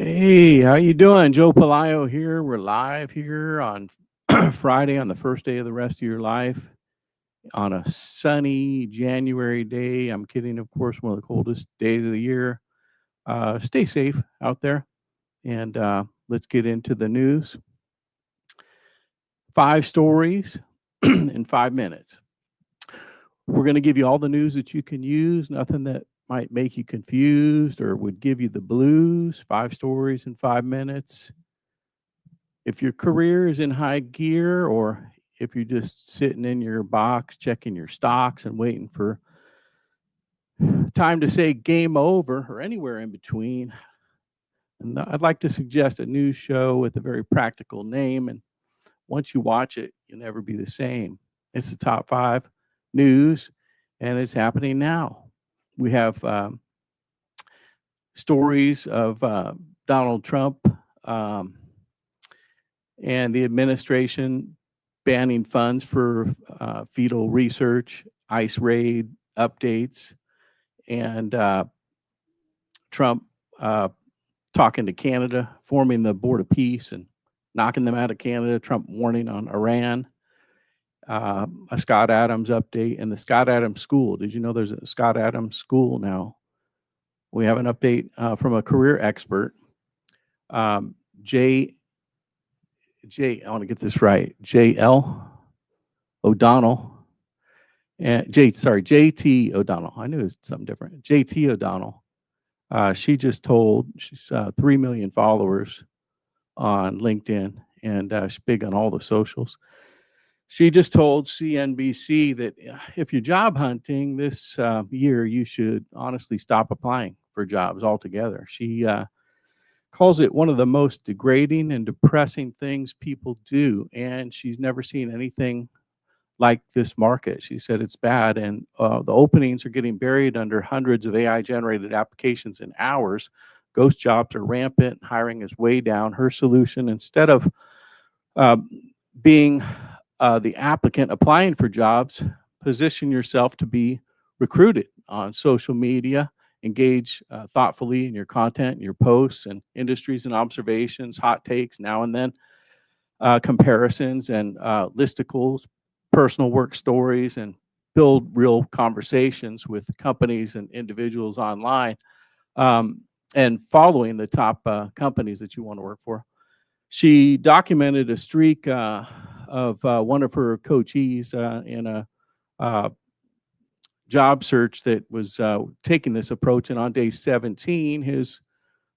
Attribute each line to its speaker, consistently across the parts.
Speaker 1: Hey, how you doing? Joe Palaio here. We're live here on Friday on the first day of the rest of your life on a sunny January day. I'm kidding, of course, one of the coldest days of the year. Stay safe out there, and let's get into the news. 5 stories in 5 minutes. We're going to give you all the news that you can use, nothing that might make you confused or would give you the blues. 5 stories in 5 minutes. If your career is in high gear, or if you're just sitting in your box checking your stocks and waiting for time to say game over or anywhere in between, and I'd like to suggest a news show with a very practical name. And once you watch it, you'll never be the same. It's the top 5 news, and it's happening now. We have stories of Donald Trump and the administration banning funds for fetal research, ICE raid updates, and Trump talking to Canada, forming the Board of Peace and knocking them out of Canada, Trump warning on Iran, a Scott Adams update, and the Scott Adams School. Did you know there's a Scott Adams School now? We have an update from a career expert, I want to get this right, J.L. O'Donnell, and JT O'Donnell. I knew it was something different. JT O'Donnell. She just told, she's 3 million followers on LinkedIn, and she's big on all the socials. She just told CNBC that if you're job hunting this year, you should honestly stop applying for jobs altogether. She calls it one of the most degrading and depressing things people do, and she's never seen anything like this market. She said it's bad, and the openings are getting buried under hundreds of AI-generated applications in hours. Ghost jobs are rampant. Hiring is way down. Her solution, instead of being the applicant applying for jobs, position yourself to be recruited on social media. Engage thoughtfully in your content and your posts, and industries and observations, hot takes now and then, comparisons and listicles, personal work stories, and build real conversations with companies and individuals online, and following the top companies that you want to work for. She documented a streak of one of her coachees in a job search that was taking this approach, and on day 17, his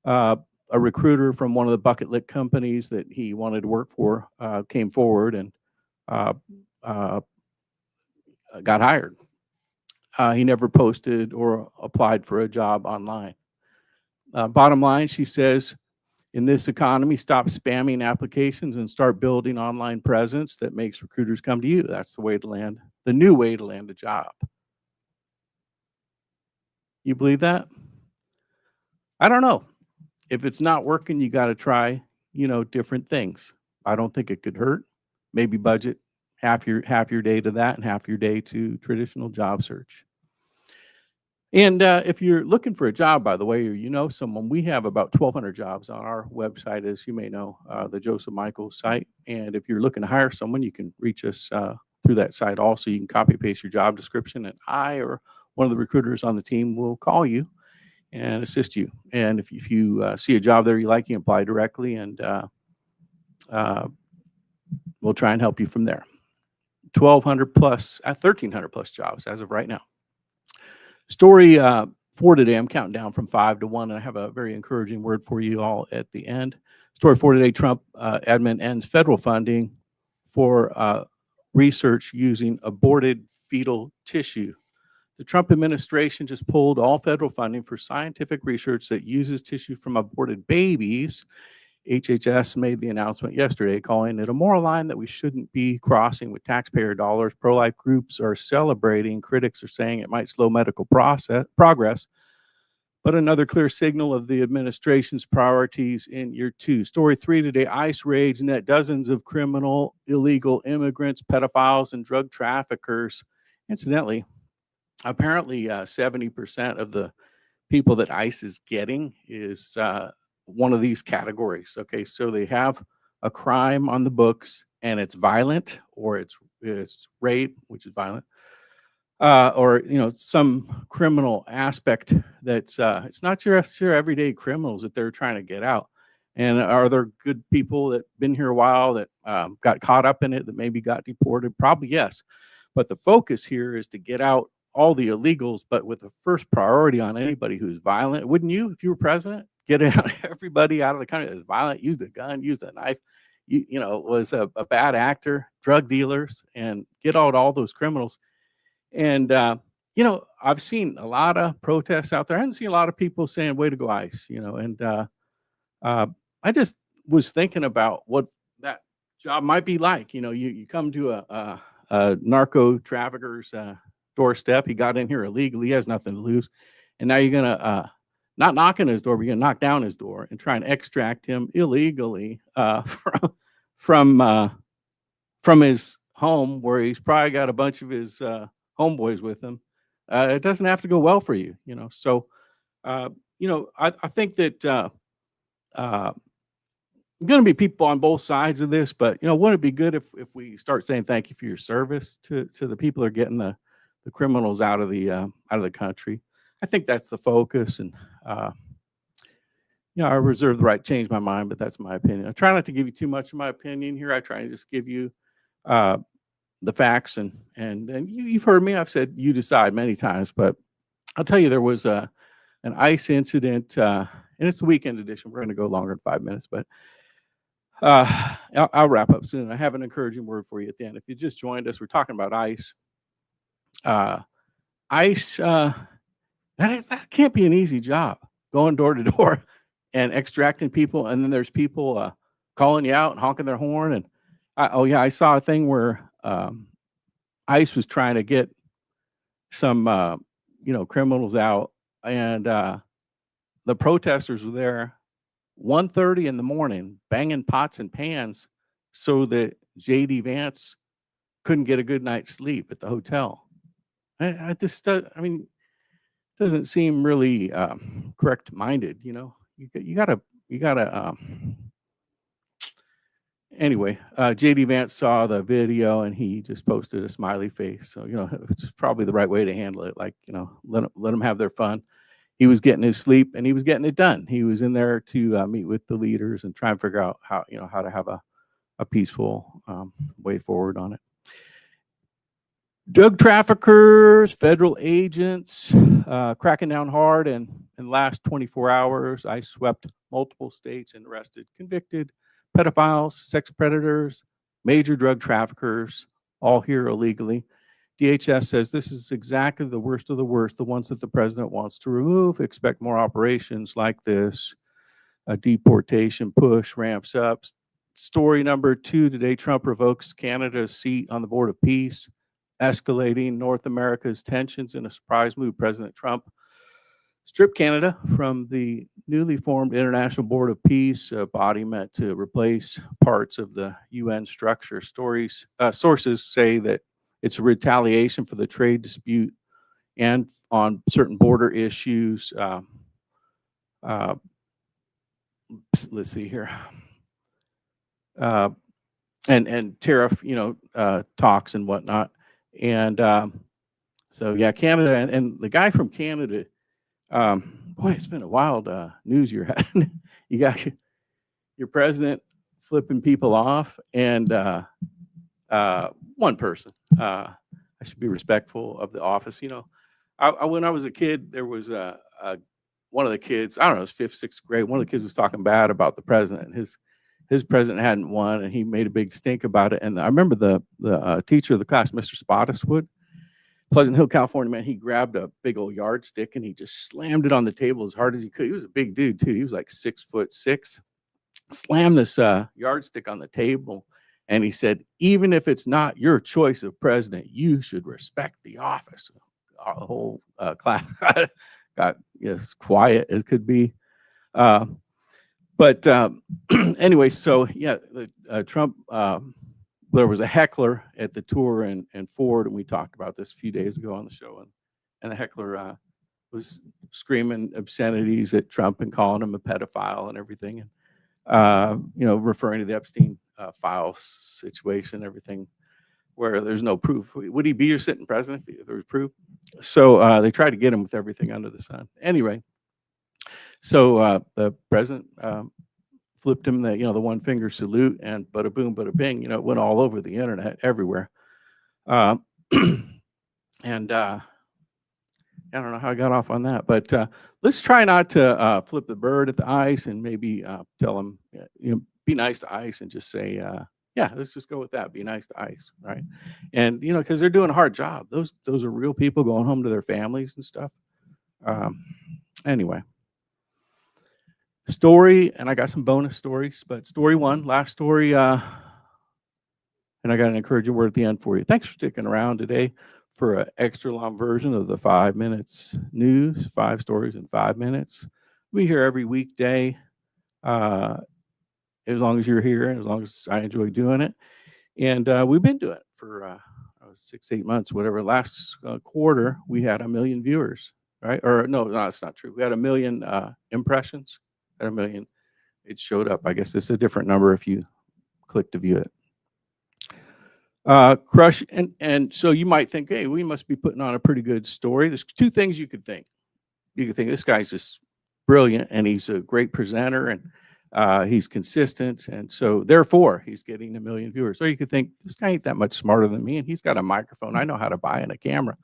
Speaker 1: a recruiter from one of the bucket list companies that he wanted to work for came forward and got hired. He never posted or applied for a job online. Bottom line, she says, in this economy, stop spamming applications and start building online presence that makes recruiters come to you. That's the way to land, the new way to land a job. You believe that? I don't know. If it's not working, you got to try, different things. I don't think it could hurt. Maybe budget half your day to that and half your day to traditional job search. And if you're looking for a job, by the way, or you know someone, we have about 1,200 jobs on our website, as you may know, the Joseph Michaels site. And if you're looking to hire someone, you can reach us through that site also. You can copy paste your job description, and I or one of the recruiters on the team will call you and assist you. And if you see a job there you like, you can apply directly, and we'll try and help you from there. 1,200 plus, 1,300 plus jobs as of right now. Story for today, I'm counting down from 5 to 1, and I have a very encouraging word for you all at the end. Story for today, Trump admin ends federal funding for research using aborted fetal tissue. The Trump administration just pulled all federal funding for scientific research that uses tissue from aborted babies. HHS made the announcement yesterday, calling it a moral line that we shouldn't be crossing with taxpayer dollars. Pro-life groups are celebrating. Critics are saying it might slow medical progress, but another clear signal of the administration's priorities in year 2. Story 3 today, ICE raids net dozens of criminal, illegal immigrants, pedophiles, and drug traffickers. Incidentally, apparently 70% of the people that ICE is getting is one of these categories. Okay, so they have a crime on the books and it's violent, or it's rape, which is violent, or some criminal aspect that's it's not your everyday criminals that they're trying to get out. And are there good people that been here a while that got caught up in it, that maybe got deported? Probably yes. But the focus here is to get out all the illegals, but with the first priority on anybody who's violent. Wouldn't you, if you were president, get out everybody out of the country that's violent, used a gun, used a knife, was a bad actor, drug dealers, and get out all those criminals. And I've seen a lot of protests out there. I haven't seen a lot of people saying "Way to go, ICE," and I just was thinking about what that job might be like. You come to a narco trafficker's doorstep. He got in here illegally. He has nothing to lose, and now you're gonna not knock on his door, but you're gonna knock down his door and try and extract him illegally from his home, where he's probably got a bunch of his homeboys with him. It doesn't have to go well for you, So, I think that going to be people on both sides of this, but wouldn't it be good if we start saying thank you for your service to the people that are getting the criminals out of the country? I think that's the focus, and I reserve the right to change my mind, but that's my opinion. I try not to give you too much of my opinion here. I try to just give you the facts, and you've heard me. I've said you decide many times, but I'll tell you, there was an ICE incident, and it's the weekend edition. We're going to go longer than 5 minutes, but I'll wrap up soon. I have an encouraging word for you at the end. If you just joined us, we're talking about ICE. ICE, that can't be an easy job, going door to door and extracting people. And then there's people calling you out and honking their horn. And I saw a thing where ICE was trying to get some criminals out, and the protesters were there 1:30 in the morning banging pots and pans so that J.D. Vance couldn't get a good night's sleep at the hotel. I just, doesn't seem really correct minded. You gotta anyway, J.D. Vance saw the video and he just posted a smiley face. So, it's probably the right way to handle it. Like, let them have their fun. He was getting his sleep and he was getting it done. He was in there to meet with the leaders and try and figure out how to have a peaceful way forward on it. Drug traffickers, federal agents, cracking down hard. And in the last 24 hours, I swept multiple states and arrested convicted pedophiles, sex predators, major drug traffickers, all here illegally. DHS says this is exactly the worst of the worst, the ones that the president wants to remove. Expect more operations like this. A deportation push ramps up. Story number 2 today: Trump revokes Canada's seat on the Board of Peace, escalating North America's tensions in a surprise move. President Trump stripped Canada from the newly formed International Board of Peace, a body meant to replace parts of the UN structure. Sources say that it's a retaliation for the trade dispute and on certain border issues. Let's see here. And tariff, talks and whatnot. And so, yeah, Canada and the guy from Canada, boy, it's been a wild news year. You got your president flipping people off, and one person. I should be respectful of the office. When I was a kid, there was one of the kids, I don't know, it was 5th, 6th grade. One of the kids was talking bad about the president. His president hadn't won, and he made a big stink about it. And I remember the teacher of the class, Mr. Spottiswood, Pleasant Hill, California, man, he grabbed a big old yardstick and he just slammed it on the table as hard as he could. He was a big dude too. He was like 6'6". Slammed this yardstick on the table, and he said, "Even if it's not your choice of president, you should respect the office." Our whole class got as quiet as could be. But anyway, so yeah, Trump. There was a heckler at the tour in Ford, and we talked about this a few days ago on the show. And the heckler was screaming obscenities at Trump and calling him a pedophile and everything, and referring to the Epstein file situation, everything, where there's no proof. Would he be your sitting president if there was proof? So they tried to get him with everything under the sun. Anyway, so the president flipped him the one finger salute, and bada boom, bada bing. It went all over the internet, everywhere. And I don't know how I got off on that, but let's try not to flip the bird at the ICE and maybe tell them, be nice to ICE and just say, yeah, let's just go with that. Be nice to ICE, right? And because they're doing a hard job. Those are real people going home to their families and stuff. Anyway, story, and I got some bonus stories, but story one, last story, and I got an encouraging word at the end for you. Thanks for sticking around today for an extra long version of the 5 minutes news, 5 stories in 5 minutes. We here every weekday, as long as you're here and as long as I enjoy doing it. And we've been doing it for 6, 8 months, whatever. Last quarter, we had 1 million viewers, right? Or no, that's not true. We had 1 million impressions. At 1 million, it showed up. I guess it's a different number if you click to view it. Crush, and so you might think, hey, we must be putting on a pretty good story. There's 2 things you could think. You could think this guy's just brilliant, and he's a great presenter, and he's consistent, and so therefore he's getting 1 million viewers. Or you could think this guy ain't that much smarter than me, and he's got a microphone. I know how to buy in a camera,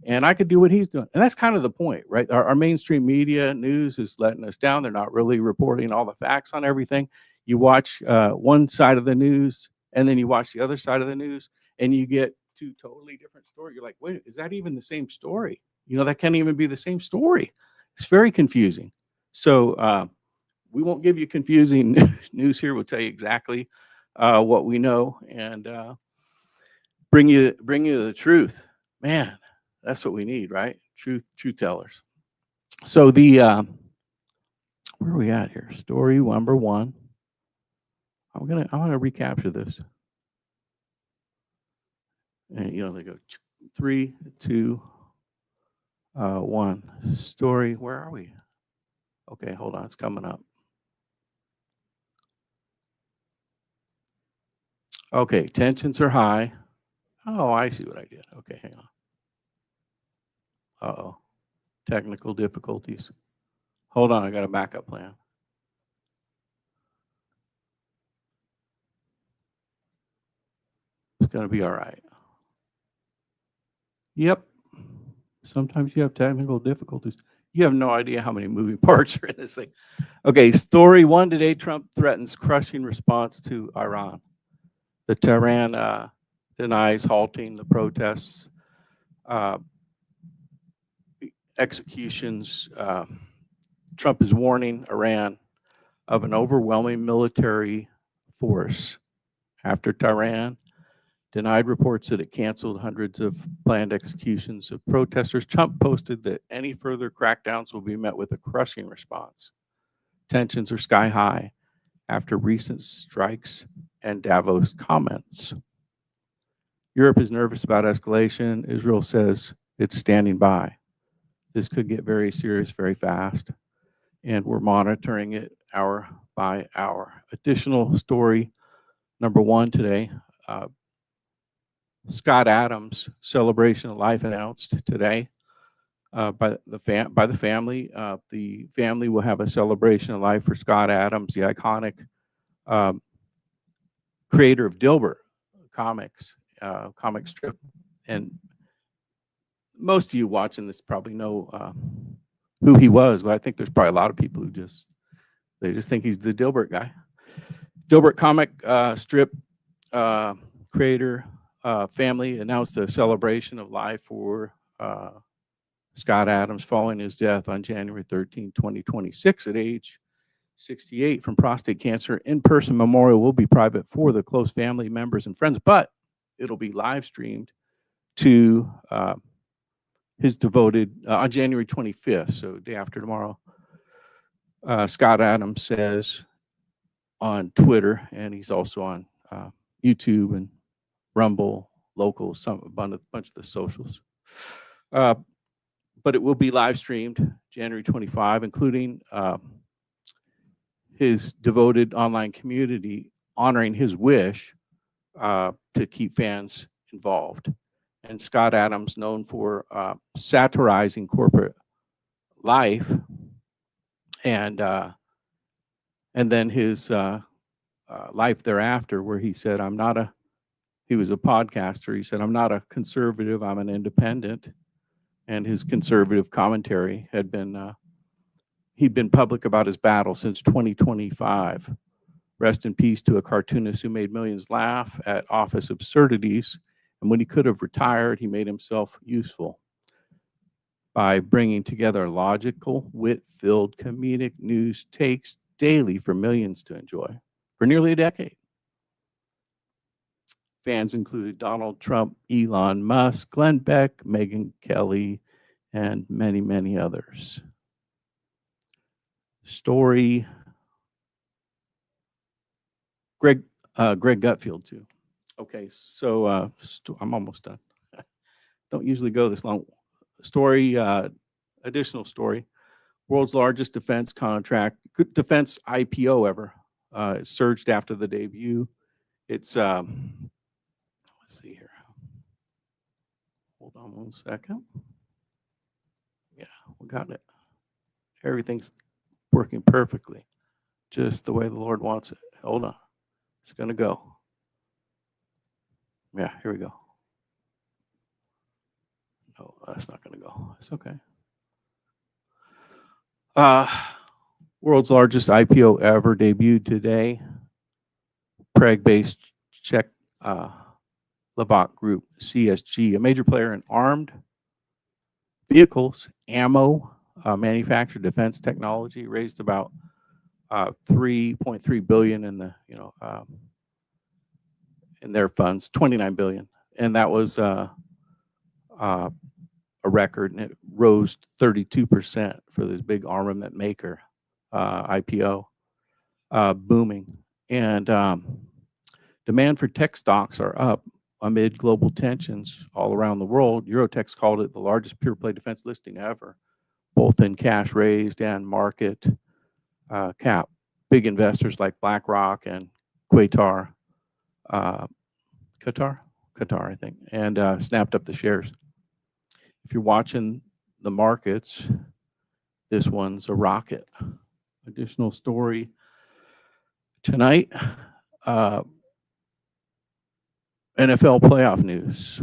Speaker 1: and I could do what he's doing. And that's kind of the point, right? Our mainstream media news is letting us down. They're not really reporting all the facts on everything. You watch one side of the news, and then you watch the other side of the news, and you get 2 totally different stories. You're like, wait, is that even the same story? That can't even be the same story. It's very confusing. So we won't give you confusing news here. We'll tell you exactly what we know, and bring you the truth. Man, that's what we need, right? Truth tellers. So where are we at here? Story number 1. I want to recapture this. And they go 3, 2, 1. Story. Where are we? Okay, hold on. It's coming up. Okay, tensions are high. Oh, I see what I did. Okay, hang on. Uh-oh. Technical difficulties. Hold on, I got a backup plan. It's going to be all right. Yep. Sometimes you have technical difficulties. You have no idea how many moving parts are in this thing. Okay, story 1 today. Trump threatens crushing response to Iran. The Tehran denies halting the protests, executions. Trump is warning Iran of an overwhelming military force after Tehran denied reports that it canceled hundreds of planned executions of protesters. Trump posted that any further crackdowns will be met with a crushing response. Tensions are sky high after recent strikes and Davos comments. Europe is nervous about escalation. Israel says it's standing by. This could get very serious very fast, and we're monitoring it hour by hour. Additional story number 1 today. Scott Adams' celebration of life announced today by the family. The family will have a celebration of life for Scott Adams, the iconic creator of Dilbert comics, comic strip. And most of you watching this probably know who he was, but I think there's probably a lot of people who just think he's the Dilbert guy. Dilbert comic strip creator family announced a celebration of life for Scott Adams following his death on January 13, 2026 at age 68 from prostate cancer. In-person memorial will be private for the close family members and friends, but it'll be live streamed to his devoted on January 25th, so day after tomorrow. Scott Adams says on Twitter, and he's also on YouTube and Rumble, local, a bunch of the socials. But but it will be live streamed January 25, including his devoted online community honoring his wish to keep fans involved. And Scott Adams, known for satirizing corporate life, and then his life thereafter, where he said, he was a podcaster. He said, I'm not a conservative, I'm an independent. And his conservative commentary had been, he'd been public about his battle since 2025. Rest in peace to a cartoonist who made millions laugh at office absurdities. And when he could have retired, he made himself useful by bringing together logical, wit-filled comedic news takes daily for millions to enjoy for nearly a decade. Fans included Donald Trump, Elon Musk, Glenn Beck, Megyn Kelly, and many, many others. Story, Greg Gutfield too. Okay, so I'm almost done. Don't usually go this long. Story, additional story. World's largest defense IPO ever. It surged after the debut. It's let's see here. Hold on one second. Yeah, we got it. Everything's working perfectly, just the way the Lord wants it. Hold on. It's going to go. Yeah, here we go. No, that's not going to go. It's okay. World's largest IPO ever debuted today. Prague-based Czech Lebach Group, CSG, a major player in armed vehicles, ammo, manufactured defense technology, raised about $3.3 billion in the in their funds, $29 billion, and that was a record, and it rose 32% for this big armament maker IPO, booming, and demand for tech stocks are up amid global tensions all around the world. Eurotex called it the largest pure-play defense listing ever, both in cash raised and market cap. Big investors like BlackRock and Qatar, I think, and snapped up the shares. If you're watching the markets, this one's a rocket. Additional story tonight, NFL playoff news.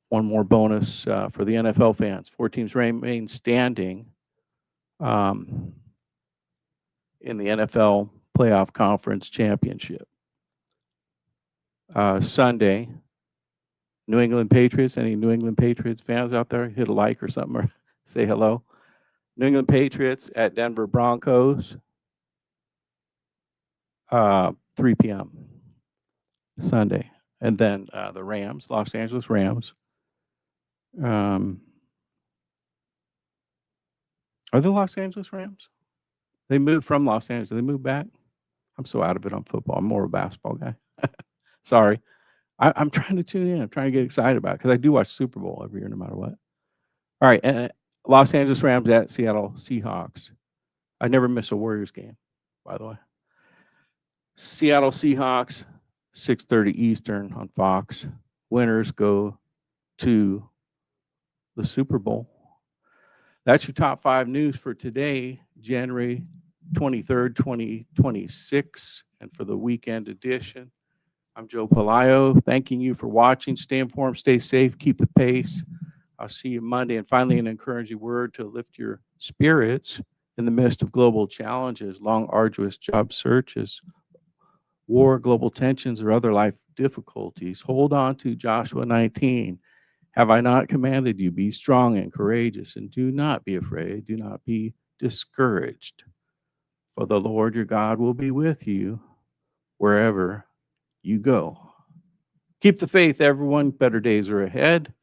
Speaker 1: One more bonus for the NFL fans. 4 teams remain standing in the NFL playoff conference championship. Sunday, New England Patriots. Any New England Patriots fans out there? Hit a like or something, or say hello. New England Patriots at Denver Broncos, 3 p.m. Sunday. And then the Rams, Los Angeles Rams. Are they Los Angeles Rams? They moved from Los Angeles. Did they move back? I'm so out of it on football. I'm more of a basketball guy. Sorry. I'm trying to tune in. I'm trying to get excited about it because I do watch Super Bowl every year no matter what. All right. And Los Angeles Rams at Seattle Seahawks. I never miss a Warriors game, by the way. Seattle Seahawks, 6:30 Eastern on Fox. Winners go to the Super Bowl. That's your top 5 news for today, January 23rd, 2026, and for the weekend edition. I'm Joe Palaio, thanking you for watching. Stay informed, stay safe, keep the pace. I'll see you Monday. And finally, an encouraging word to lift your spirits in the midst of global challenges, long, arduous job searches, war, global tensions, or other life difficulties. Hold on to Joshua 19. Have I not commanded you? Be strong and courageous, and do not be afraid. Do not be discouraged. For the Lord your God will be with you wherever you go. Keep the faith, everyone. Better days are ahead.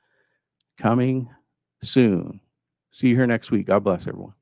Speaker 1: Coming soon. See you here next week. God bless everyone.